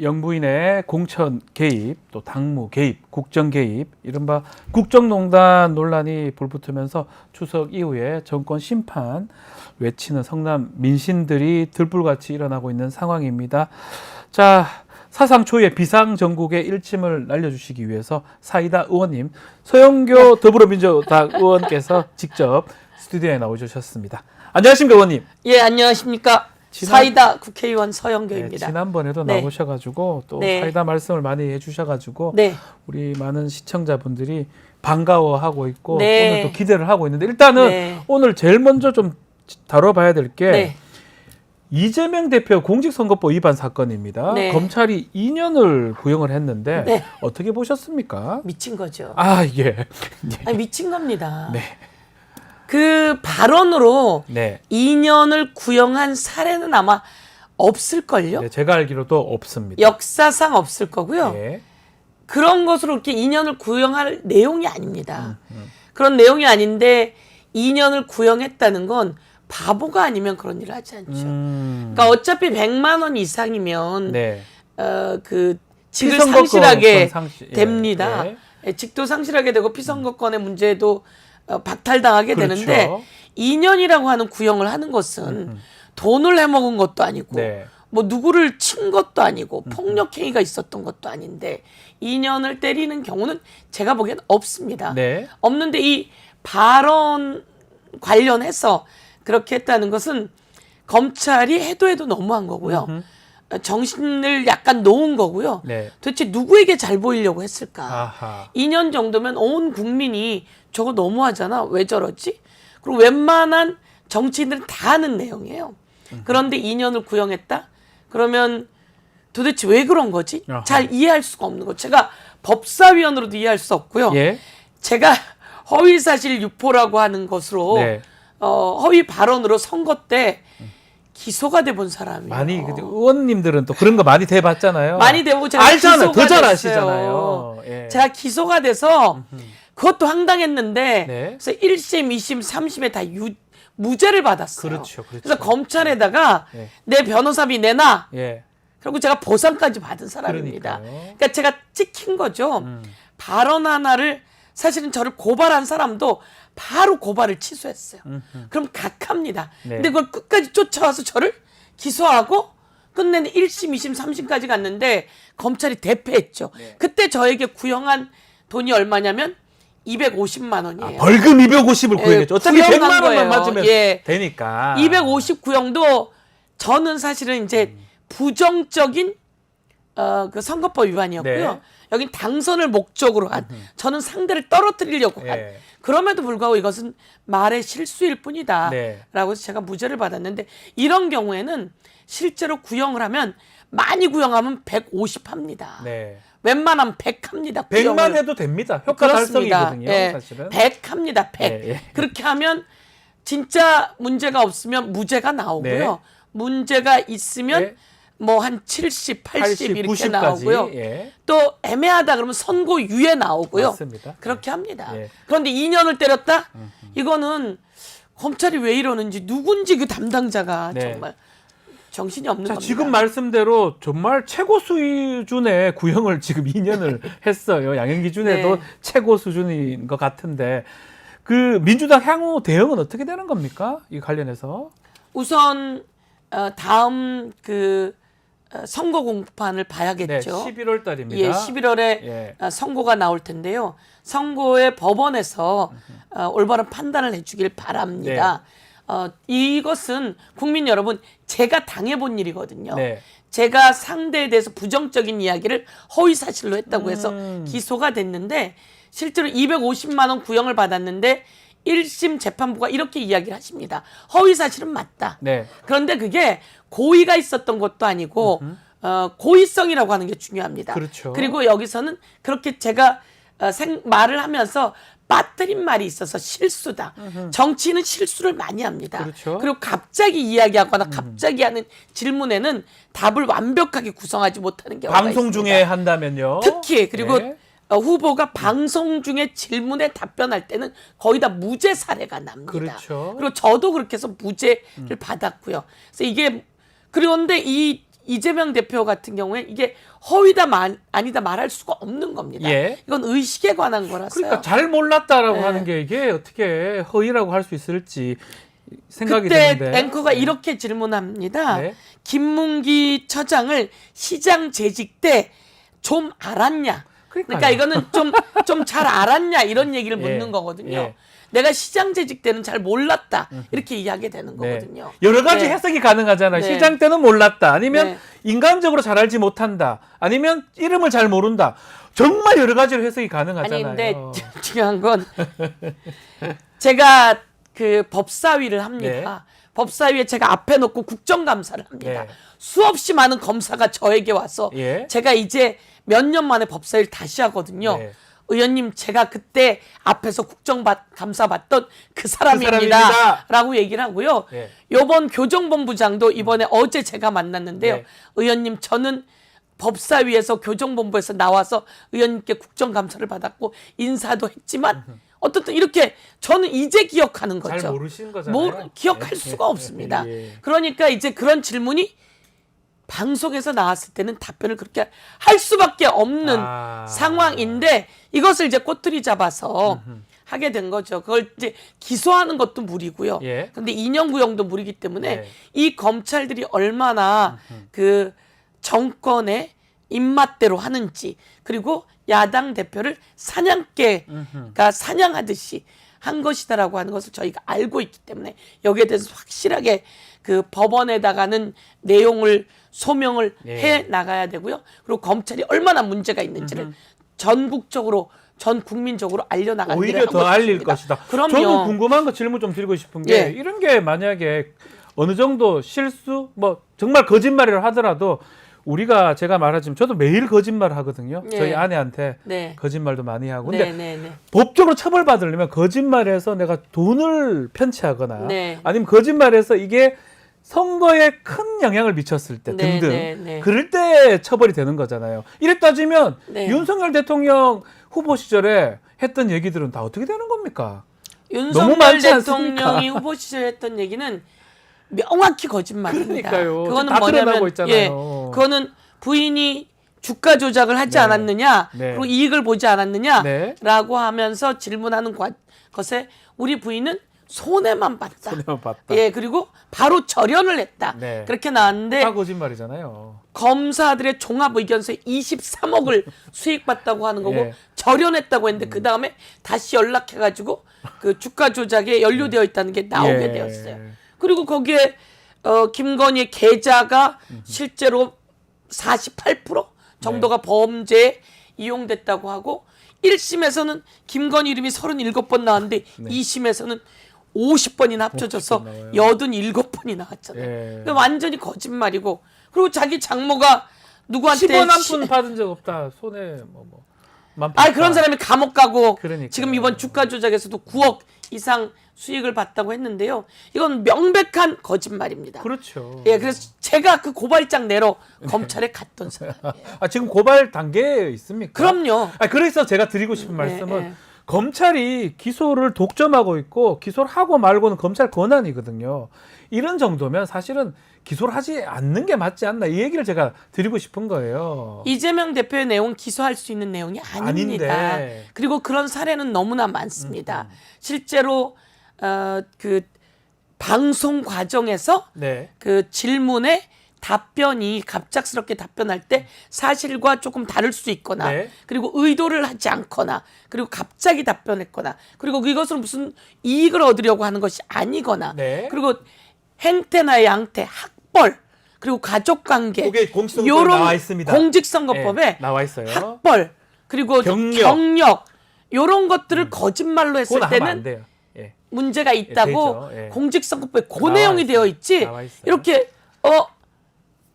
영부인의 공천 개입, 또 당무 개입, 국정 개입, 이른바 국정농단 논란이 불붙으면서 추석 이후에 정권 심판 외치는 성남 민신들이 들불같이 일어나고 있는 상황입니다. 자, 사상 초유의 비상정국의 일침을 날려주시기 위해서 사이다 의원님, 서영교 더불어민주당 의원께서 직접 스튜디오에 나오셨습니다. 안녕하십니까, 의원님? 예, 안녕하십니까. 사이다 국회의원 서영교입니다. 네, 지난번에도 나오셔가지고 또 사이다 말씀을 많이 해주셔가지고 우리 많은 시청자분들이 반가워하고 있고 오늘 또 기대를 하고 있는데 일단은 오늘 제일 먼저 좀 다뤄봐야 될 게 이재명 대표 공직선거법 위반 사건입니다. 검찰이 2년을 구형을 했는데 어떻게 보셨습니까? 미친 거죠. 아, 예. 아니, 미친 겁니다. 그 발언으로 2년을 구형한 사례는 아마 없을걸요? 제가 알기로도 없습니다. 역사상 없을 거고요. 그런 것으로 이렇게 2년을 구형할 내용이 아닙니다. 그런 내용이 아닌데 2년을 구형했다는 건 바보가 아니면 그런 일을 하지 않죠. 그러니까 어차피 100만 원 이상이면 그 직을 상실하게 됩니다. 직도 상실하게 되고 피선거권의 문제도 박탈당하게 되는데 2년이라고 하는 구형을 하는 것은 돈을 해먹은 것도 아니고 뭐 누구를 친 것도 아니고 폭력행위가 있었던 것도 아닌데 2년을 때리는 경우는 제가 보기엔 없습니다. 없는데 이 발언 관련해서 그렇게 했다는 것은 검찰이 해도 너무한 거고요. 정신을 약간 놓은 거고요. 도대체 누구에게 잘 보이려고 했을까? 2년 정도면 온 국민이 저거 너무하잖아. 왜 저러지? 그리고 웬만한 정치인들은 다 아는 내용이에요. 그런데 2년을 구형했다? 그러면 도대체 왜 그런 거지? 잘 이해할 수가 없는 거. 제가 법사위원으로도 이해할 수 없고요. 제가 허위사실 유포라고 하는 것으로 허위 발언으로 선거 때 기소가 돼 본 사람이에요. 많이 의원님들은 또 그런 거 많이 대봤잖아요. 많이 대보고 제가 알잖아요. 더 잘 아시잖아요. 제가 기소가 돼서 그것도 황당했는데 그래서 1심, 2심, 3심에 다 무죄를 받았어요. 그래서 검찰에다가 내 변호사비 내놔. 그리고 제가 보상까지 받은 사람입니다. 그러니까 제가 찍힌 거죠. 발언 하나를 사실은 저를 고발한 사람도 바로 고발을 취소했어요. 그럼 각합니다. 근데 그걸 끝까지 쫓아와서 저를 기소하고 끝내는 1심, 2심, 3심까지 갔는데 검찰이 대패했죠. 그때 저에게 구형한 돈이 얼마냐면 250만 원이에요. 벌금 250을 구형했죠. 어차피 100만 원만 맞으면 되니까. 250 구형도 저는 사실은 이제 부정적인 그 선거법 위반이었고요. 여긴 당선을 목적으로 한 저는 상대를 떨어뜨리려고 한 그럼에도 불구하고 이것은 말의 실수일 뿐이다 라고 해서 제가 무죄를 받았는데 이런 경우에는 실제로 구형을 하면 많이 구형하면 150 합니다. 웬만하면 100 합니다. 100만 해도 됩니다. 효과 달성이거든요. 사실은. 100 합니다. 100. 그렇게 하면 진짜 문제가 없으면 무죄가 나오고요. 문제가 있으면 뭐 한 70, 80 이렇게 90까지, 나오고요. 또 애매하다 그러면 선고유예 나오고요. 맞습니다. 그렇게 합니다. 그런데 2년을 때렸다? 이거는 검찰이 왜 이러는지 누군지 그 담당자가 정말 정신이 없는 겁니다. 지금 말씀대로 정말 최고 수준의 구형을 지금 2년을 했어요. 양형 기준에도 최고 수준인 것 같은데 그 민주당 향후 대응은 어떻게 되는 겁니까? 이 관련해서? 우선 다음 그 선거 공판을 봐야겠죠. 11월 달입니다. 11월에 선고가 나올 텐데요. 선고에 법원에서 올바른 판단을 해주길 바랍니다. 이것은 국민 여러분 제가 당해본 일이거든요. 제가 상대에 대해서 부정적인 이야기를 허위사실로 했다고 해서 기소가 됐는데 실제로 250만 원 구형을 받았는데 1심 재판부가 이렇게 이야기를 하십니다. 허위사실은 맞다. 그런데 그게 고의가 있었던 것도 아니고 고의성이라고 하는 게 중요합니다. 그리고 여기서는 그렇게 제가 말을 하면서 빠뜨린 말이 있어서 실수다. 정치인은 실수를 많이 합니다. 그리고 갑자기 이야기하거나 갑자기 하는 질문에는 답을 완벽하게 구성하지 못하는 경우가 방송 있습니다. 중에 한다면요. 특히 그리고 후보가 방송 중에 질문에 답변할 때는 거의 다 무죄 사례가 납니다. 그리고 저도 그렇게 해서 무죄를 받았고요. 그래서 이게 그런데 이 이재명 대표 같은 경우에 이게 허위다 아니다 말할 수가 없는 겁니다. 예. 이건 의식에 관한 거라서요. 그러니까 잘 몰랐다라고 네. 하는 게 이게 어떻게 허위라고 할 수 있을지 생각이 그때 드는데. 앵커가 이렇게 질문합니다. 네. 김문기 처장을 시장 재직 때 좀 알았냐? 그러니까 이거는 좀 잘 알았냐 이런 얘기를 예. 묻는 거거든요. 예. 내가 시장 재직 때는 잘 몰랐다 이렇게 이야기하게 되는 네. 거거든요. 여러 가지 네. 해석이 가능하잖아요. 네. 시장 때는 몰랐다. 아니면 네. 인간적으로 잘 알지 못한다. 아니면 이름을 잘 모른다. 정말 여러 가지로 해석이 가능하잖아요. 아니 근데 중요한 건 제가 그 법사위를 합니다. 법사위에 제가 앞에 놓고 국정감사를 합니다. 네. 수없이 많은 검사가 저에게 와서 예. 제가 이제 몇 년 만에 법사위를 다시 하거든요. 네. 의원님 제가 그때 앞에서 국정감사 받던 그 사람입니다. 사람입니다. 라고 얘기를 하고요. 네. 요번 교정본부장도 이번에 어제 제가 만났는데요. 네. 의원님 저는 법사위에서 교정본부에서 나와서 의원님께 국정감사를 받았고 인사도 했지만 어떻든 이렇게 저는 이제 기억하는 거죠. 잘 모르시는 거잖아요. 기억할 수가 없습니다. 예. 그러니까 이제 그런 질문이 방송에서 나왔을 때는 답변을 그렇게 할 수밖에 없는 상황인데 이것을 이제 꼬투리 잡아서 하게 된 거죠. 그걸 이제 기소하는 것도 무리고요. 예. 근데 2년 구형도 무리기 때문에 네. 이 검찰들이 얼마나 그 정권의 입맛대로 하는지 그리고 야당 대표를 사냥개가 사냥하듯이 한 것이다라고 하는 것을 저희가 알고 있기 때문에 여기에 대해서 확실하게 그 법원에다가는 내용을 소명을 예. 해 나가야 되고요. 그리고 검찰이 얼마나 문제가 있는지를 전국적으로 전 국민적으로 알려나가는 오히려 더 알릴 것이다. 그럼요. 저는 궁금한 거 질문 좀 드리고 싶은 게 예. 이런 게 만약에 어느 정도 실수 뭐 정말 거짓말이라 하더라도 우리가 제가 말하지만 저도 매일 거짓말을 하거든요. 예. 저희 아내한테 네. 거짓말도 많이 하고. 근데 네. 법적으로 처벌받으려면 거짓말해서 내가 돈을 편취하거나 네. 아니면 거짓말해서 이게 선거에 큰 영향을 미쳤을 때 네, 등등 네. 그럴 때 처벌이 되는 거잖아요. 이래 따지면 네. 윤석열 대통령 후보 시절에 했던 얘기들은 다 어떻게 되는 겁니까? 너무 윤석열 많지 않습니까? 대통령이 후보 시절에 했던 얘기는 명확히 거짓말입니다. 그러니까요. 그거는 다 뭐냐면 드러나고 있잖아요. 그거는 부인이 주가 조작을 하지 네. 않았느냐, 네. 그리고 이익을 보지 않았느냐라고 네. 하면서 질문하는 것에 우리 부인은 손해만 봤다. 손해만 봤다. 예, 그리고 바로 절연을 했다. 네. 그렇게 나왔는데 다 거짓말이잖아요. 검사들의 종합 의견서에 23억을 수익받다고 하는 거고 예. 절연했다고 했는데 그 다음에 다시 연락해가지고 그 주가 조작에 연루되어 있다는 게 나오게 예. 되었어요. 그리고 거기에 김건희의 계좌가 실제로 48% 정도가 범죄에 이용됐다고 하고 1심에서는 김건희 이름이 37번 나왔는데 2심에서는 50번이나 합쳐져서 50번 87번이 나왔잖아요. 예. 그러니까 완전히 거짓말이고 그리고 자기 장모가 누구한테 10원 한 푼 받은 적 없다. 손해 만 아 그런 사람이 감옥 가고 그러니까요. 지금 이번 주가 조작에서도 9억 이상 수익을 봤다고 했는데요. 이건 명백한 거짓말입니다. 그렇죠. 예, 그래서 제가 그 고발장 내러 검찰에 갔던 사람이에요. 아, 지금 고발 단계에 있습니까? 그럼요. 아, 그래서 제가 드리고 싶은 말씀은 네. 검찰이 기소를 독점하고 있고 기소를 하고 말고는 검찰 권한이거든요. 이런 정도면 사실은 기소를 하지 않는 게 맞지 않나 이 얘기를 제가 드리고 싶은 거예요. 이재명 대표의 내용은 기소할 수 있는 내용이 아닙니다. 아닌데. 그리고 그런 사례는 너무나 많습니다. 실제로 그 방송 과정에서 네. 그 질문에 답변이 갑작스럽게 답변할 때 사실과 조금 다를 수 있거나 네. 그리고 의도를 하지 않거나 그리고 갑자기 답변했거나 그리고 이것으로 무슨 이익을 얻으려고 하는 것이 아니거나 네. 그리고 행태나 양태, 학벌 그리고 가족관계 그게 공직선거법에 나와 있습니다. 공직선거법에 네, 나와 있어요. 학벌 그리고 경력. 이런 것들을 거짓말로 했을 그건 하면 안 때는 돼요. 예. 문제가 있다고 되죠. 예. 공직선거법에 그 나와 내용이 있어요. 되어 있지. 나와 있어요. 이렇게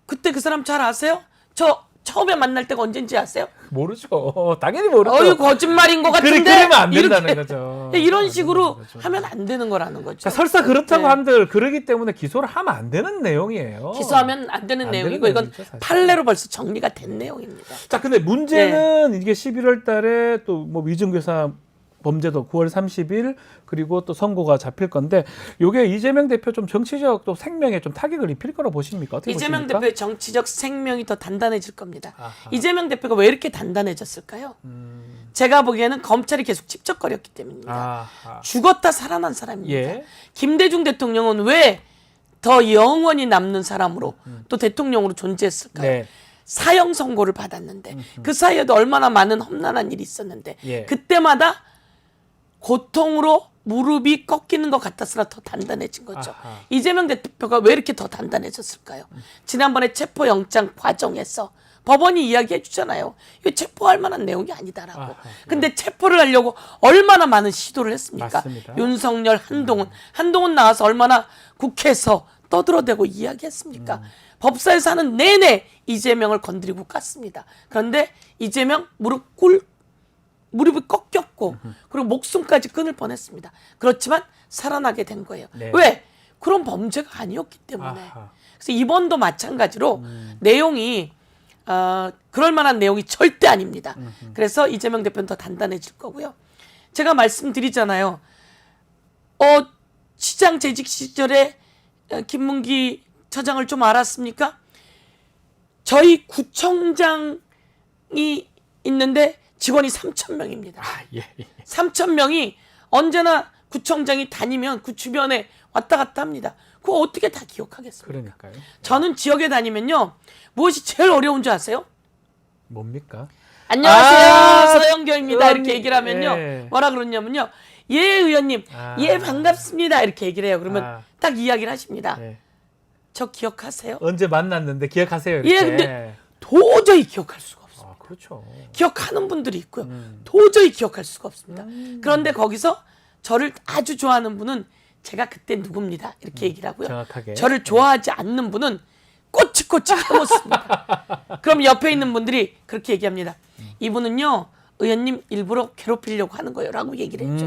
그때 그 사람 잘 아세요? 저 처음에 만날 때가 언젠지 아세요? 모르죠. 당연히 모르죠. 이거 거짓말인 것 같은데. 그러면 안 된다는 이렇게, 거죠. 이런 식으로 거죠. 하면 안 되는 거라는 거죠. 그러니까 설사 그렇다고 네. 한들 그러기 때문에 기소를 하면 안 되는 내용이에요. 기소하면 안 되는 안 내용이고 되는 이건 내용이죠, 사실. 판례로 벌써 정리가 된 내용입니다. 자, 근데 문제는 네. 이게 11월 달에 또 뭐 위증교사 범죄도 9월 30일 그리고 또 선고가 잡힐 건데 요게 이재명 대표 좀 정치적 또 생명에 좀 타격을 입힐 거라 보십니까? 어떻게 이재명 보십니까? 대표의 정치적 생명이 더 단단해질 겁니다. 아하. 이재명 대표가 왜 이렇게 단단해졌을까요? 제가 보기에는 검찰이 계속 찝적거렸기 때문입니다. 아하. 죽었다 살아난 사람입니다. 예. 김대중 대통령은 왜 더 영원히 남는 사람으로 또 대통령으로 존재했을까요? 네. 사형 선고를 받았는데 그 사이에도 얼마나 많은 험난한 일이 있었는데 예. 그때마다 고통으로 무릎이 꺾이는 것 같았으나 더 단단해진 거죠. 아하. 이재명 대표가 왜 이렇게 더 단단해졌을까요? 지난번에 체포영장 과정에서 법원이 이야기해 주잖아요. 이거 체포할 만한 내용이 아니다라고. 아하. 근데 체포를 하려고 얼마나 많은 시도를 했습니까? 맞습니다. 윤석열, 한동훈 나와서 얼마나 국회에서 떠들어대고 이야기했습니까? 법사에서 하는 내내 이재명을 건드리고 깠습니다. 그런데 이재명 무릎이 꺾였고 그리고 목숨까지 끊을 뻔했습니다. 그렇지만 살아나게 된 거예요. 네. 왜? 그런 범죄가 아니었기 때문에. 아하. 그래서 이번도 마찬가지로 내용이 그럴 만한 내용이 절대 아닙니다. 그래서 이재명 대표는 더 단단해질 거고요. 제가 말씀드리잖아요. 시장 재직 시절에 김문기 처장을 좀 알았습니까? 저희 구청장이 있는데 직원이 3,000명입니다. 아, 예. 3,000명이 언제나 구청장이 다니면 그 주변에 왔다 갔다 합니다. 그거 어떻게 다 기억하겠습니까? 그러니까요. 저는 지역에 다니면요. 무엇이 제일 어려운 줄 아세요? 뭡니까? 안녕하세요. 서영교입니다. 의원님. 이렇게 얘기를 하면요. 예. 뭐라 그러냐면요. 예, 의원님. 예, 반갑습니다. 이렇게 얘기를 해요. 그러면 딱 이야기를 하십니다. 예. 저 기억하세요? 언제 만났는데 기억하세요? 이렇게. 예, 근데 도저히 기억할 수가 없어요. 그렇죠. 기억하는 분들이 있고요. 도저히 기억할 수가 없습니다. 그런데 거기서 저를 아주 좋아하는 분은 제가 그때 누굽니다. 이렇게 얘기를 하고요. 정확하게. 저를 좋아하지 않는 분은 꼬치꼬치 해놓습니다. 그럼 옆에 있는 분들이 그렇게 얘기합니다. 이분은요. 의원님 일부러 괴롭히려고 하는 거예요. 라고 얘기를 했죠.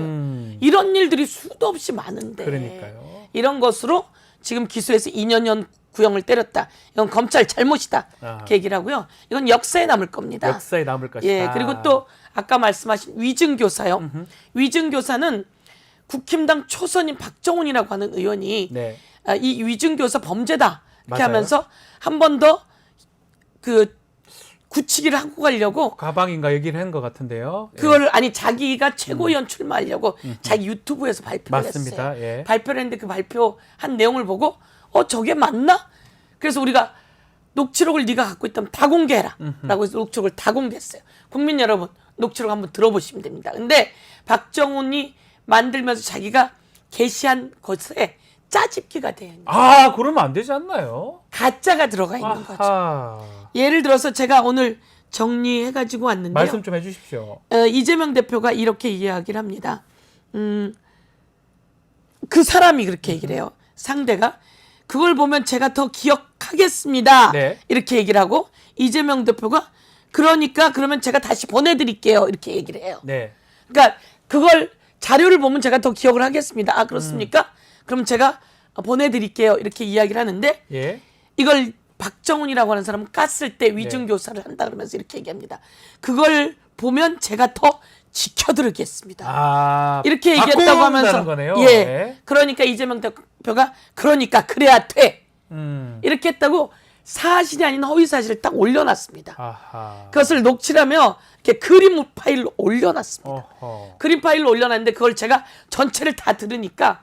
이런 일들이 수도 없이 많은데 그러니까요. 이런 것으로 지금 기소해서 2년 구형을 때렸다. 이건 검찰 잘못이다. 이렇게 얘기를 하고요. 이건 역사에 남을 겁니다. 역사에 남을 것이다. 예, 그리고 또 아까 말씀하신 위증교사요. 위증교사는 국힘당 초선인 박정훈이라고 하는 의원이 네. 이 위증교사 범죄다. 이렇게 맞아요. 하면서 한 번 더 그 굳히기를 하고 가려고 가방인가 얘기를 한 것 같은데요. 그걸 아니 자기가 최고위원 출마하려고 자기 유튜브에서 발표를 맞습니다. 했어요. 예. 발표를 했는데 그 발표한 내용을 보고 저게 맞나? 그래서 우리가 녹취록을 네가 갖고 있다면 다 공개해라 라고 해서 녹취록을 다 공개했어요. 국민 여러분 녹취록 한번 들어보시면 됩니다. 근데 박정훈이 만들면서 자기가 게시한 것에 짜집기가 돼요. 그러면 안 되지 않나요? 가짜가 들어가 있는 거죠. 아하. 예를 들어서 제가 오늘 정리해가지고 왔는데요. 말씀 좀 해주십시오. 이재명 대표가 이렇게 이야기를 합니다. 그 사람이 그렇게 얘기를 해요. 상대가 그걸 보면 제가 더 기억하겠습니다. 네. 이렇게 얘기를 하고 이재명 대표가 그러니까 그러면 제가 다시 보내드릴게요. 이렇게 얘기를 해요. 네. 그러니까 그걸 자료를 보면 제가 더 기억을 하겠습니다. 그렇습니까? 그럼 제가 보내드릴게요. 이렇게 이야기를 하는데 예. 이걸 박정훈이라고 하는 사람은 깠을 때 위증교사를 한다 그러면서 이렇게 얘기합니다. 그걸 보면 제가 더 지켜드리겠습니다. 이렇게 얘기했다고 하면서 거네요. 예, 네. 그러니까 이재명 대표가 그러니까 그래야 돼 이렇게 했다고 사실이 아닌 허위 사실을 딱 올려놨습니다. 아하. 그것을 녹취하며 이렇게 그림 파일로 올려놨습니다. 어허. 그림 파일로 올려놨는데 그걸 제가 전체를 다 들으니까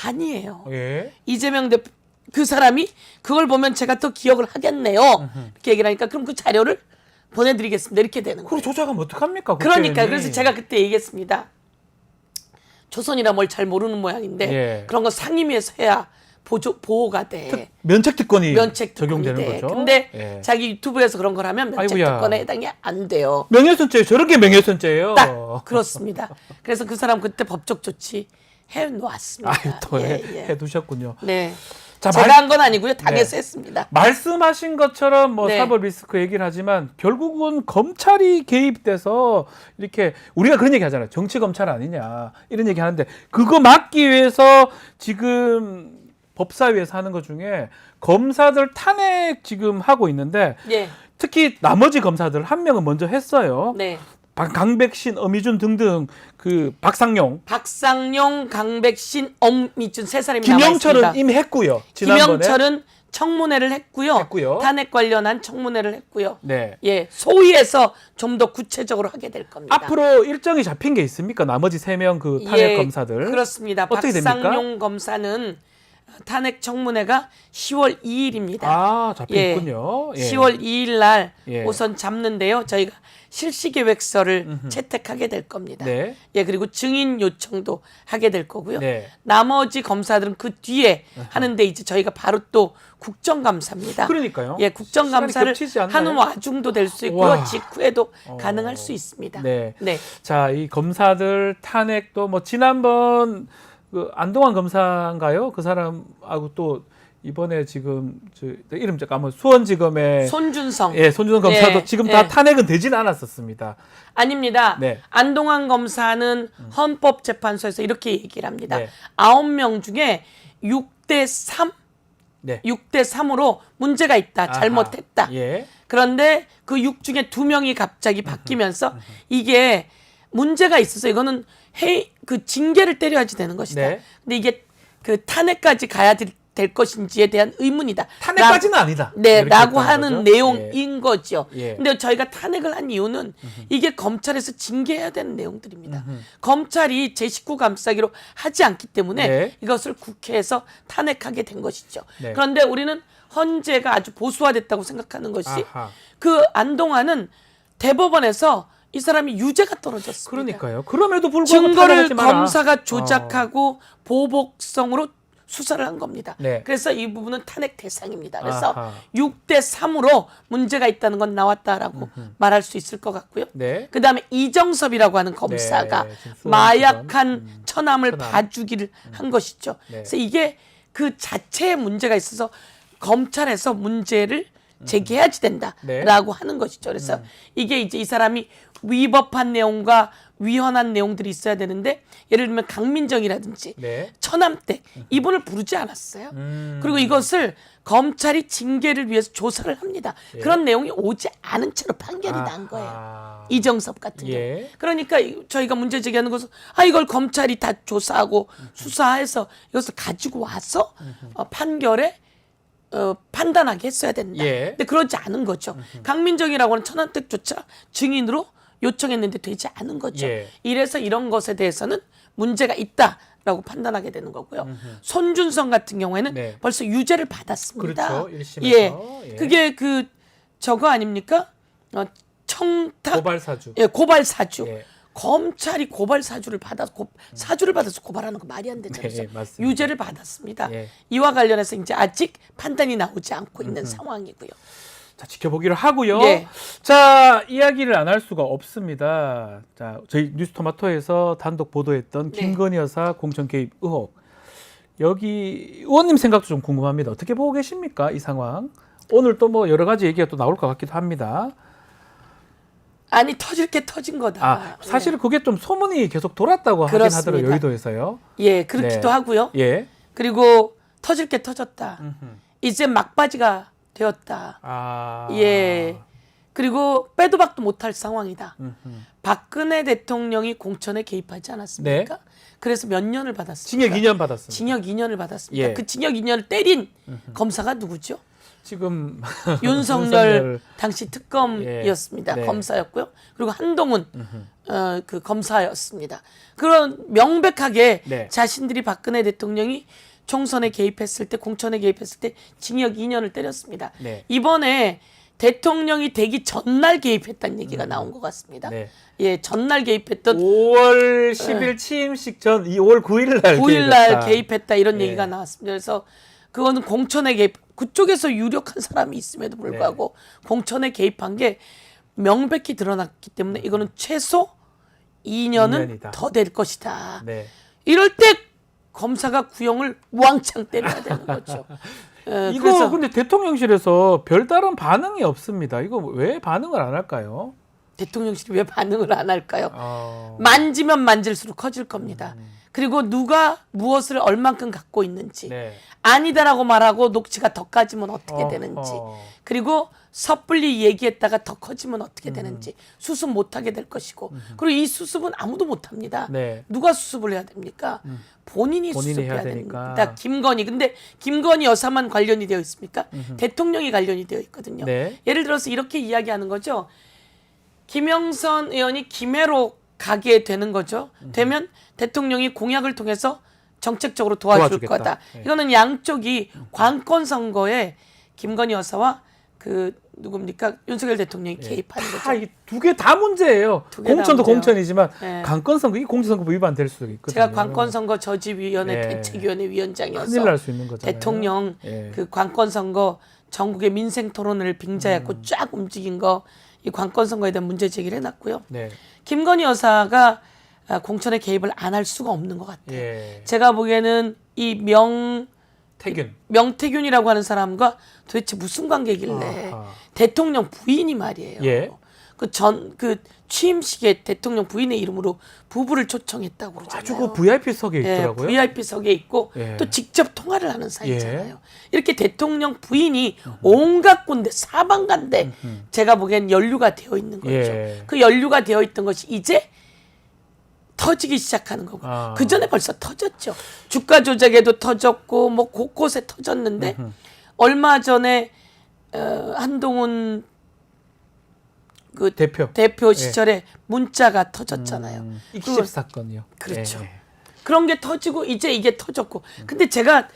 아니에요. 예. 이재명 대표 그 사람이 그걸 보면 제가 더 기억을 하겠네요. 이렇게 얘기를 하니까 그럼 그 자료를 보내드리겠습니다. 이렇게 되는 그걸 거예요. 조작하면 어떡합니까? 그러니까 그래서 제가 그때 얘기했습니다. 조선이라 뭘 잘 모르는 모양인데 예. 그런 거 상임위에서 해야 보호가 돼. 면책 특권이 면책 적용되는 특권이 돼. 거죠. 근데 예. 자기 유튜브에서 그런 걸 하면 면책 아이고야. 특권에 해당이 안 돼요. 명예훼손죄 저렇게 명예훼손죄예요. 딱 그렇습니다. 그래서 그 사람 그때 법적 조치 해놓았습니다. 또 예. 해두셨군요. 네. 자, 제가 한 건 아니고요. 당에서 네. 했습니다. 말씀하신 것처럼 뭐 네. 사법 리스크 얘기를 하지만 결국은 검찰이 개입돼서 이렇게 우리가 그런 얘기 하잖아요. 정치 검찰 아니냐 이런 얘기 하는데 그거 막기 위해서 지금 법사위에서 하는 것 중에 검사들 탄핵 지금 하고 있는데 예. 특히 나머지 검사들 한 명은 먼저 했어요. 네. 강백신, 엄희준 등등 그 박상용, 강백신, 엄희준 세 사람이 김영철은 남아있습니다. 이미 했고요. 지난번에. 김영철은 청문회를 했고요. 탄핵 관련한 청문회를 했고요. 네. 예, 소위에서 좀 더 구체적으로 하게 될 겁니다. 앞으로 일정이 잡힌 게 있습니까? 나머지 3명 그 탄핵 검사들. 그렇습니다. 어떻게 박상용 됩니까? 검사는 탄핵 청문회가 10월 2일입니다. 아, 잡혔군요. 10월 2일 날 예. 우선 잡는데요. 저희가 실시계획서를 채택하게 될 겁니다. 네. 예, 그리고 증인 요청도 하게 될 거고요. 네. 나머지 검사들은 그 뒤에 하는데 이제 저희가 바로 또 국정감사입니다. 그러니까요. 예, 국정감사를 시간이 겹치지 않나요? 하는 와중도 될 수 있고요. 와. 직후에도 가능할 수 있습니다. 네. 네. 자, 이 검사들 탄핵도 뭐 지난번 그 안동환 검사인가요? 그 사람하고 또 이번에 지금 저 이름 잠깐만 수원지검의 손준성. 예, 손준성 검사도 네, 지금 네. 다 탄핵은 되진 않았었습니다. 아닙니다. 네. 안동환 검사는 헌법재판소에서 이렇게 얘기를 합니다. 네. 9명 중에 6대 3, 네. 6대 3으로 문제가 있다. 아하. 잘못했다. 예. 그런데 그 6 중에 2명이 갑자기 바뀌면서 이게 문제가 있어서 이거는 그 징계를 때려야지 되는 것이다. 네. 근데 이게 그 탄핵까지 가야 될 것인지에 대한 의문이다. 탄핵까지는 아니다. 네, 이렇게 라고 했다는 하는 거죠? 내용인 거죠. 예. 근데 저희가 탄핵을 한 이유는 이게 검찰에서 징계해야 되는 내용들입니다. 검찰이 제19 감싸기로 하지 않기 때문에 네. 이것을 국회에서 탄핵하게 된 것이죠. 네. 그런데 우리는 헌재가 아주 보수화됐다고 생각하는 것이 아하. 그 안동환은 대법원에서 이 사람이 유죄가 떨어졌습니다. 그러니까요. 그럼에도 불구하고 증거를 탄핵하지 마라. 검사가 조작하고 보복성으로 수사를 한 겁니다. 네. 그래서 이 부분은 탄핵 대상입니다. 그래서 아하. 6대 3으로 문제가 있다는 건 나왔다라고 말할 수 있을 것 같고요. 네. 그다음에 이정섭이라고 하는 검사가 지금 수원 마약한 처남을 처남. 봐주기를 한 것이죠. 네. 그래서 이게 그 자체에 문제가 있어서 검찰에서 문제를 제기해야지 된다라고 네. 하는 것이죠. 그래서 이게 이제 이 사람이 위법한 내용과 위헌한 내용들이 있어야 되는데 예를 들면 강민정이라든지 네. 처남댁 이분을 부르지 않았어요. 그리고 이것을 검찰이 징계를 위해서 조사를 합니다. 그런 내용이 오지 않은 채로 판결이 난 거예요. 아하. 이정섭 같은 경우. 예. 그러니까 저희가 문제 제기하는 것은 이걸 검찰이 다 조사하고 수사해서 이것을 가지고 와서 판결에 판단하게 했어야 된다. 예. 근데 그러지 않은 거죠. 강민정이라고 하는 천안댁조차 증인으로 요청했는데 되지 않은 거죠. 예. 이래서 이런 것에 대해서는 문제가 있다라고 판단하게 되는 거고요. 손준성 같은 경우에는 네. 벌써 유죄를 받았습니다. 그렇죠. 1심에서. 예. 예. 그게 저거 아닙니까? 청탁 고발 사주. 예, 고발 사주. 예. 검찰이 고발 사주를 사주를 받아서 고발하는 거 말이 안 되잖아요. 네, 맞습니다. 유죄를 받았습니다. 예. 이와 관련해서 이제 아직 판단이 나오지 않고 있는 상황이고요. 자, 지켜보기로 하고요. 네. 자, 이야기를 안 할 수가 없습니다. 자, 저희 뉴스토마토에서 단독 보도했던 네. 김건희 여사 공천 개입 의혹. 여기 의원님 생각도 좀 궁금합니다. 어떻게 보고 계십니까? 이 상황. 오늘 또 뭐 여러 가지 얘기가 또 나올 것 같기도 합니다. 아니 터질 게 터진 거다. 사실은 그게 좀 소문이 계속 돌았다고 하긴 그렇습니다. 하더라고요. 여의도에서요. 예, 그렇기도 네. 하고요. 예. 그리고 터질 게 터졌다. 이제 막바지가 되었다. 아. 예. 그리고 빼도 박도 못할 상황이다. 박근혜 대통령이 공천에 개입하지 않았습니까? 그래서 몇 년을 받았습니까? 징역 2년 받았습니다. 징역 2년을 받았습니다. 예. 그 징역 2년을 때린 검사가 누구죠? 지금 윤석열 당시 특검이었습니다. 예. 네. 검사였고요. 그리고 한동훈 그 검사였습니다. 그런 명백하게 네. 자신들이 박근혜 대통령이 총선에 개입했을 때 공천에 개입했을 때 징역 2년을 때렸습니다. 네. 이번에 대통령이 되기 전날 개입했다는 얘기가 나온 것 같습니다. 네. 예, 전날 개입했던 5월 10일 취임식 전 5월 9일 날 9일 날 개입했다. 개입했다 이런 예. 얘기가 나왔습니다. 그래서 그거는 공천에 개입 그쪽에서 유력한 사람이 있음에도 불구하고 공천에 개입한 게 명백히 드러났기 때문에 이거는 최소 2년은 2년이다. 더 될 것이다. 네. 이럴 때 검사가 구형을 왕창 때려야 되는 거죠. 이거 그래서 근데 대통령실에서 별다른 반응이 없습니다. 이거 왜 반응을 안 할까요? 대통령실이 왜 반응을 안 할까요? 어... 만지면 만질수록 커질 겁니다. 그리고 누가 무엇을 얼만큼 갖고 있는지 네. 아니다라고 말하고 녹취가 더 까지면 어떻게 되는지 어허. 그리고 섣불리 얘기했다가 더 커지면 어떻게 되는지 수습 못하게 될 것이고 그리고 이 수습은 아무도 못합니다. 네. 누가 수습을 해야 됩니까? 본인이 본인이 수습해야 해야 되니까. 됩니다. 김건희. 근데 김건희 여사만 관련이 되어 있습니까? 대통령이 관련이 되어 있거든요. 네. 예를 들어서 이렇게 이야기하는 거죠. 김영선 의원이 김해로 가게 되는 거죠. 되면 대통령이 공약을 통해서 정책적으로 도와줄 도와주겠다. 거다. 네. 이거는 양쪽이 관건 선거에 김건희 여사와 그 누굽니까 윤석열 대통령이 개입하는 거죠. 두 개 다 문제예요. 두개다 공천도 문제예요. 공천이지만 네. 관건선거 이 공천선거 위반될 수도 있거든요. 제가 관건선거 저집위원회 네. 대책위원회 위원장이어서 큰일 날 수 있는 거잖아요. 대통령 예. 그 관건선거 전국의 민생 토론을 빙자했고 쫙 움직인 거 이 관건선거에 대한 문제 제기를 해놨고요. 네. 김건희 여사가 공천에 개입을 안 할 수가 없는 것 같아요. 예. 제가 보기에는 이 태균. 명태균이라고 하는 사람과 도대체 무슨 관계길래 아하. 대통령 부인이 말이에요. 예. 그 취임식에 대통령 부인의 이름으로 부부를 초청했다고 그러잖아요. 아주 그 VIP석에 예, 있더라고요. VIP석에 있고 예. 또 직접 통화를 하는 사이잖아요. 예. 이렇게 대통령 부인이 온갖 군데 사방간데 제가 보기엔 연루가 되어 있는 거죠. 예. 그 연루가 되어 있던 것이 이제 터지기 시작하는 거고 아. 그 전에 벌써 터졌죠. 주가 조작에도 터졌고 뭐 곳곳에 터졌는데 얼마 전에 한동훈 그 대표 시절에 문자가 터졌잖아요. 익십 사건이요. 그렇죠. 예. 그런 게 터지고 이제 이게 터졌고. 근데 제가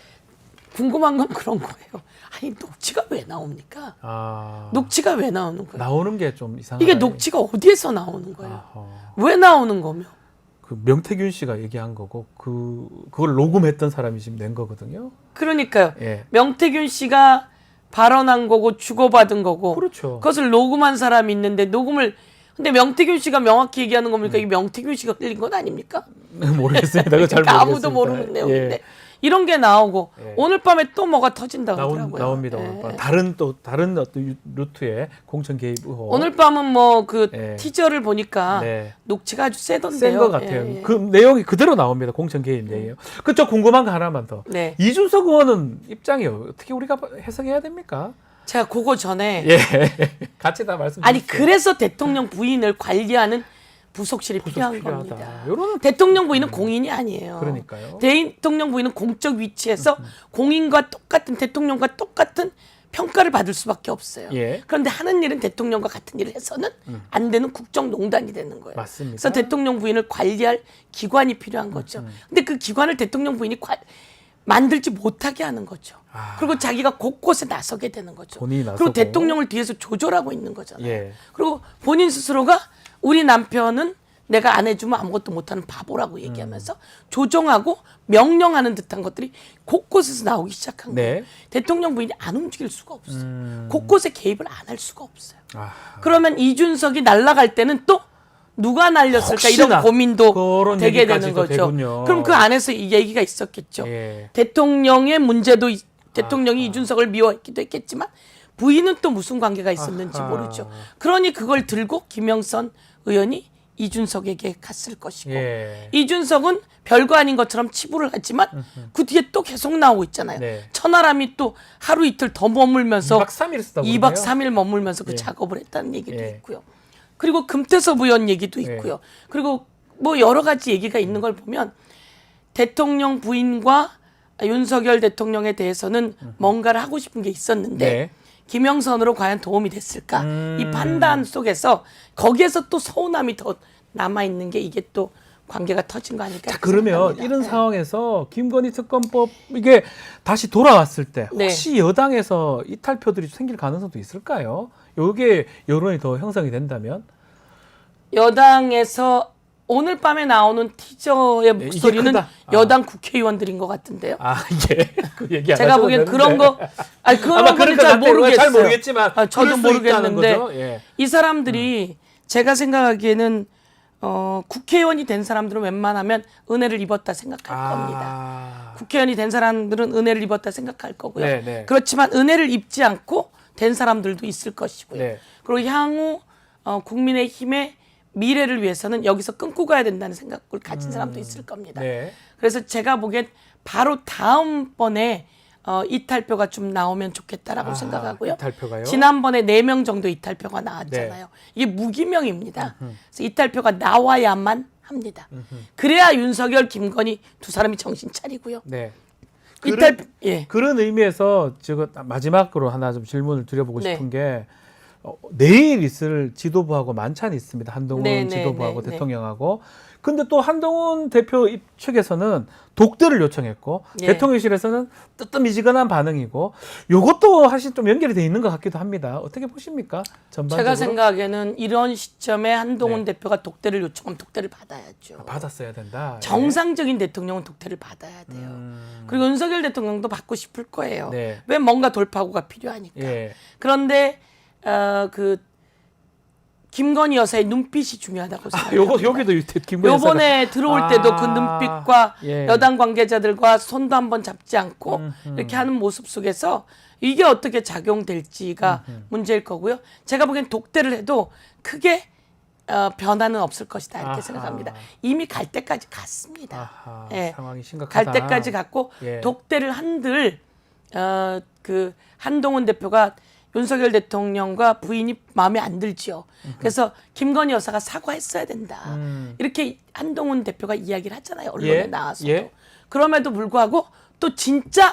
궁금한 건 그런 거예요. 아니 녹취가 왜 나옵니까? 아. 녹취가 왜 나오는 거예요? 나오는 게 좀 이상하다. 이게 녹취가 어디에서 나오는 거예요? 아하. 왜 나오는 거며? 그 명태균 씨가 얘기한 거고 그걸 녹음했던 사람이 지금 낸 거거든요. 그러니까요. 예. 명태균 씨가 발언한 거고 주고받은 거고. 그렇죠. 그것을 녹음한 사람이 있는데 근데 명태균 씨가 명확히 얘기하는 겁니까? 이게 명태균 씨가 흘린 건 아닙니까? 모르겠습니다. 그거 잘 모르겠습니다. 아무도 모르는 내용인데 예. 이런 게 나오고 예. 오늘 밤에 또 뭐가 터진다고 하더라고요. 나옵니다. 예. 오늘 밤. 다른 어떤 루트의 공천 개입 의혹. 오늘 밤은 뭐 그 예. 티저를 보니까 네. 녹취가 아주 세던데요. 센 것 같아요. 예, 예. 그 내용이 그대로 나옵니다. 공천 개입 내용이요. 그저 궁금한 거 하나만 더. 네. 이준석 의원은 입장이 어떻게 우리가 해석해야 됩니까? 제가 그거 전에 예, 같이 다 말씀. 아니 그래서 대통령 부인을 관리하는 부속실이 필요한 필요하다. 겁니다. 요런 대통령 부인은 공인이 아니에요. 그러니까요. 대통령 부인은 공적 위치에서 공인과 똑같은 대통령과 똑같은 평가를 받을 수밖에 없어요. 예. 그런데 하는 일은 대통령과 같은 일을 해서는 안 되는 국정농단이 되는 거예요. 맞습니다. 그래서 대통령 부인을 관리할 기관이 필요한 거죠. 근데 그 기관을 대통령 부인이 만들지 못하게 하는 거죠. 아. 그리고 자기가 곳곳에 나서게 되는 거죠. 본인이 나서고. 그리고 대통령을 뒤에서 조절하고 있는 거잖아요. 예. 그리고 본인 스스로가 우리 남편은 내가 안 해주면 아무것도 못하는 바보라고 얘기하면서 조정하고 명령하는 듯한 것들이 곳곳에서 나오기 시작한 네. 거예요. 대통령 부인이 안 움직일 수가 없어요. 곳곳에 개입을 안 할 수가 없어요. 아. 그러면 이준석이 날아갈 때는 또 누가 날렸을까 혹시나 이런 고민도 그런 되게 되는 얘기까지도 거죠. 되군요. 그럼 그 안에서 이 얘기가 있었겠죠. 예. 대통령의 문제도 대통령이 이준석을 미워했기도 했겠지만 부인은 또 무슨 관계가 있었는지 아하. 모르죠. 그러니 그걸 들고 김영선 의원이 이준석에게 갔을 것이고 예. 이준석은 별거 아닌 것처럼 치부를 하지만 그 뒤에 또 계속 나오고 있잖아요. 네. 천하람이 또 하루 이틀 더 머물면서 2박 3일 쓰다고 2박 3일 머물면서 그 예. 작업을 했다는 얘기도 예. 있고요. 그리고 금태섭 의원 얘기도 예. 있고요. 그리고 뭐 여러 가지 얘기가 있는 걸 보면 대통령 부인과 윤석열 대통령에 대해서는 뭔가를 하고 싶은 게 있었는데 네. 김영선으로 과연 도움이 됐을까? 이 판단 속에서 거기에서 또 서운함이 더 남아있는 게 이게 또 관계가 터진 거 아닐까? 자, 그러면 생각합니다. 이런 네. 상황에서 김건희 특검법 이게 다시 돌아왔을 때 네. 혹시 여당에서 이탈표들이 생길 가능성도 있을까요? 요게 여론이 더 형성이 된다면? 여당에서 오늘 밤에 나오는 티저의 이게 목소리는 크다. 여당 국회의원들인 것 같은데요. 아, 이게 그 얘기 안 제가 하셔도 보기엔 되는데. 그런 거, 아니 그런 아마 거는 그럴 것 잘 같아요. 모르겠어요. 잘 모르겠지만 저도 그럴 수 있다는 모르겠는데 거죠. 예. 이 사람들이 제가 생각하기에는 국회의원이 된 사람들은 웬만하면 은혜를 입었다 생각할 겁니다. 국회의원이 된 사람들은 은혜를 입었다 생각할 거고요. 네, 네. 그렇지만 은혜를 입지 않고 된 사람들도 있을 것이고요. 네. 그리고 향후 국민의힘의 미래를 위해서는 여기서 끊고 가야 된다는 생각을 가진 사람도 있을 겁니다. 네. 그래서 제가 보기엔 바로 다음번에 이탈표가 좀 나오면 좋겠다라고 생각하고요. 이탈표가요? 지난번에 4명 정도 이탈표가 나왔잖아요. 이게 무기명입니다. 그래서 이탈표가 나와야만 합니다. 그래야 윤석열, 김건희 두 사람이 정신 차리고요. 네. 그런 의미에서 지금 마지막으로 하나 좀 질문을 드려보고 네. 싶은 게 내일 있을 지도부하고 만찬이 있습니다. 한동훈 네, 지도부하고 네. 대통령하고. 근데 또 한동훈 대표 측에서는 독대를 요청했고 예. 대통령실에서는 뜨뜻미지근한 반응이고 요것도 사실 좀 연결이 돼 있는 것 같기도 합니다. 어떻게 보십니까? 전반적으로? 제가 생각에는 이런 시점에 한동훈 네. 대표가 독대를 요청하면 독대를 받아야죠. 받았어야 된다. 정상적인 대통령은 독대를 받아야 돼요. 그리고 윤석열 대통령도 받고 싶을 거예요. 네. 왜 뭔가 돌파구가 필요하니까. 예. 그런데 김건희 여사의 눈빛이 중요하다고 생각합니다. 여기도 김건희 여사가 요번에 들어올 때도 그 눈빛과 예. 여당 관계자들과 손도 한번 잡지 않고 이렇게 하는 모습 속에서 이게 어떻게 작용될지가 문제일 거고요. 제가 보기엔 독대를 해도 크게 변화는 없을 것이다 이렇게 생각합니다. 이미 갈 때까지 갔습니다. 예. 상황이 심각하다. 갈 때까지 갔고 예. 독대를 한들 한동훈 대표가 윤석열 대통령과 부인이 마음에 안 들지요. 그래서 김건희 여사가 사과했어야 된다. 이렇게 한동훈 대표가 이야기를 하잖아요. 언론에 예. 나와서도. 예. 그럼에도 불구하고 또 진짜로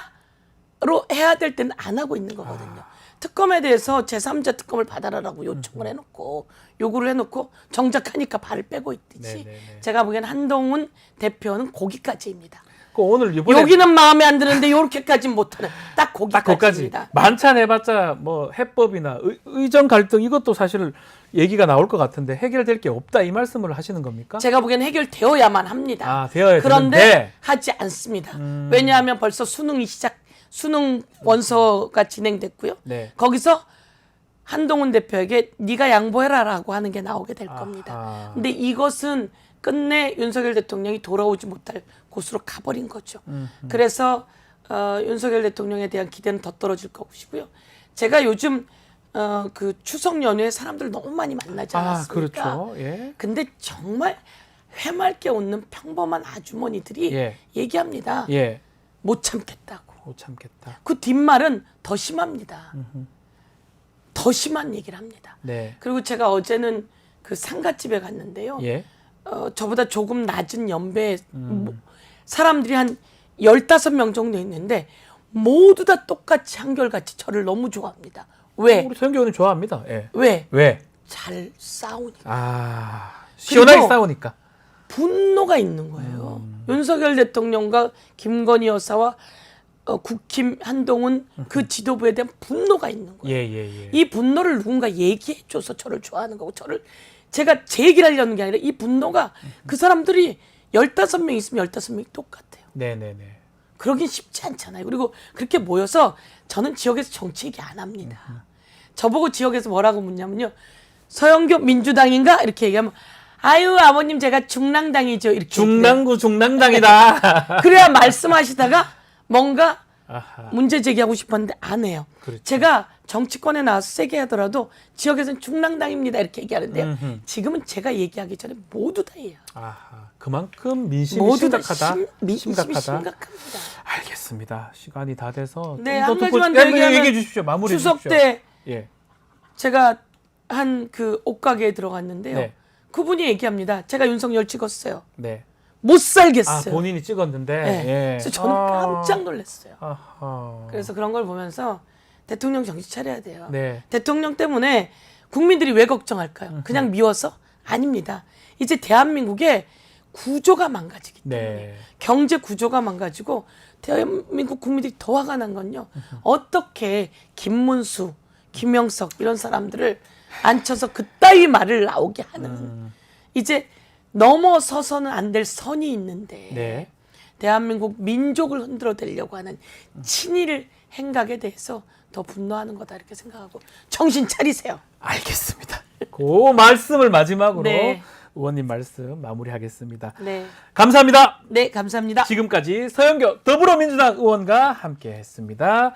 해야 될 때는 안 하고 있는 거거든요. 특검에 대해서 제3자 특검을 받아라라고 요청을 해놓고 요구를 해놓고 정작 하니까 발을 빼고 있듯이 네네네. 제가 보기에는 한동훈 대표는 거기까지입니다. 오늘 이번에 여기는 마음에 안 드는데 요렇게까지는 못하는 딱 거기까지 거기까지입니다. 만찬 해봤자 뭐 해법이나 의정 갈등 이것도 사실 얘기가 나올 것 같은데 해결될 게 없다 이 말씀을 하시는 겁니까? 제가 보기에는 해결되어야만 합니다. 되어야 그런데 되는데 하지 않습니다. 왜냐하면 벌써 수능 원서가 진행됐고요. 네. 거기서 한동훈 대표에게 네가 양보해라라고 하는 게 나오게 될 겁니다. 아하. 근데 이것은 끝내 윤석열 대통령이 돌아오지 못할 곳으로 가버린 거죠. 그래서 윤석열 대통령에 대한 기대는 더 떨어질 것이고요. 제가 요즘 그 추석 연휴에 사람들 너무 많이 만나지 않았습니까? 그렇죠. 예. 근데 정말 해맑게 웃는 평범한 아주머니들이 예. 얘기합니다. 예. 못 참겠다고. 못 참겠다. 그 뒷말은 더 심합니다. 더 심한 얘기를 합니다. 네. 그리고 제가 어제는 그 상가집에 갔는데요. 예. 저보다 조금 낮은 연배 사람들이 한 15명 정도 있는데 모두 다 똑같이 한결같이 저를 너무 좋아합니다. 왜? 우리 서영교 의원님 좋아합니다. 예. 왜? 왜? 잘 싸우니까. 시원하게 그리고 싸우니까. 분노가 있는 거예요. 윤석열 대통령과 김건희 여사와 국힘 한동훈 그 지도부에 대한 분노가 있는 거예요. 예. 이 분노를 누군가 얘기해줘서 저를 좋아하는 거고 제가 제 얘기를 하려는 게 아니라 이 분노가 그 사람들이 15명 있으면 15명이 똑같아요. 네네네. 그러긴 쉽지 않잖아요. 그리고 그렇게 모여서 저는 지역에서 정치 얘기 안 합니다. 저보고 지역에서 뭐라고 묻냐면요. 서영교 민주당인가? 이렇게 얘기하면 아유 아버님 제가 중랑당이죠. 이렇게 중랑구 중랑당이다. 그래야 말씀하시다가 뭔가 아하. 문제 제기하고 싶었는데 안 해요. 그렇죠. 제가 정치권에 나와서 세게 하더라도 지역에서는 중랑당입니다 이렇게 얘기하는데요. 지금은 제가 얘기하기 전에 모두 다 해요. 그만큼 민심이 모두 다 심각하다. 민심이 심각하다. 심각합니다. 알겠습니다. 시간이 다 돼서 네, 좀 한 더 가지만 듣고 더 얘기하면 얘기해 주십시오. 마무리해 추석 주십시오. 때 예. 제가 한 그 옷가게에 들어갔는데요. 네. 그분이 얘기합니다. 제가 윤석열 찍었어요. 네. 못 살겠어요. 본인이 찍었는데. 네. 예. 그래서 저는 깜짝 놀랐어요. 아하. 그래서 그런 걸 보면서 대통령 정신 차려야 돼요. 네. 대통령 때문에 국민들이 왜 걱정할까요? 그냥 미워서? 아닙니다. 이제 대한민국의 구조가 망가지기 때문에 네. 경제 구조가 망가지고 대한민국 국민들이 더 화가 난 건요. 어떻게 김문수, 김영석 이런 사람들을 앉혀서 그따위 말을 나오게 하는 이제 넘어서서는 안 될 선이 있는데 네. 대한민국 민족을 흔들어대려고 하는 친일 행각에 대해서 더 분노하는 거다 이렇게 생각하고 정신 차리세요. 알겠습니다. 그 말씀을 마지막으로 네. 의원님 말씀 마무리하겠습니다. 네. 감사합니다. 네, 감사합니다. 지금까지 서영교 더불어민주당 의원과 함께했습니다.